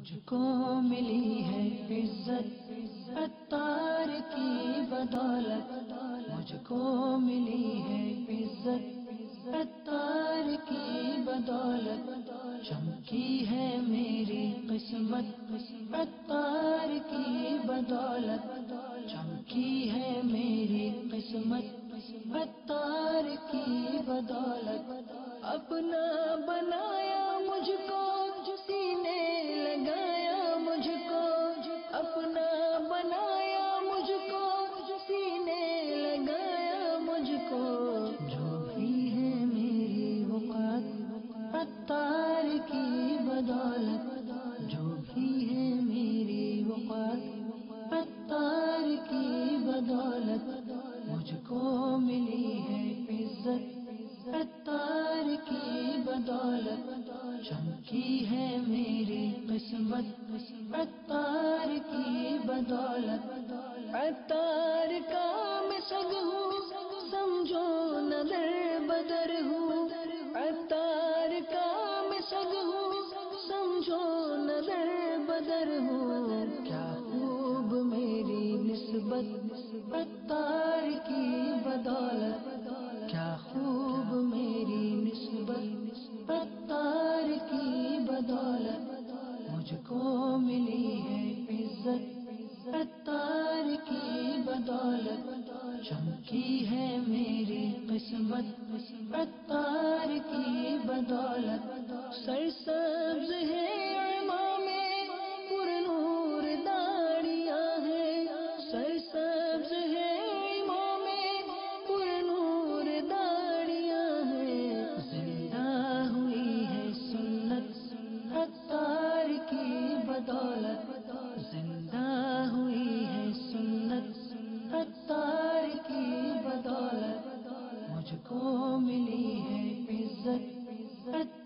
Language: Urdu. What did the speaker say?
مجھ کو ملی ہے عزت عطار کی بدولت، مجھ کو ملی ہے عزت عطار کی بدولت، چمکی ہے میری قسمت عطار کی بدولت، چمکی ہے میری قسمت عطار کی بدولت، اپنا بنایا مجھ کو سینے لگایا مجھ کو، اپنا بنایا مجھ کو سینے لگایا مجھ کو، جو بھی ہے میری وقت عطار کی بدولت، جو بھی ہے میری وقت عطار کی بدولت، مجھ کو ملی ہے عزت عطار کی بدولت، چمکی ہے میری قسمت عطار کی بدولت، عطار کا میں سگ ہوں سمجھو نہ در بدر ہوں، عطار کا میں سگ ہوں سمجھو نہ در بدر ہوں، کیا خوب میری نسبت عطار کی بدولت، کیا خوب میری نسبت عطار کی بدولت، مجھ کو ملی ہے عزت عطار کی بدولت، چمکی ہے میری قسمت عطار کی بدولت، سرسبز ہے امام پر نور داڑیاں ہیں، سرسبز ہے امام پر نور داڑیاں ہیں، زندہ ہوئی ہے سنت عطار کی بدولت، زندہ ہوئی ہے سنت عطار کی بدولت، مجھ کو ملی ہے عزت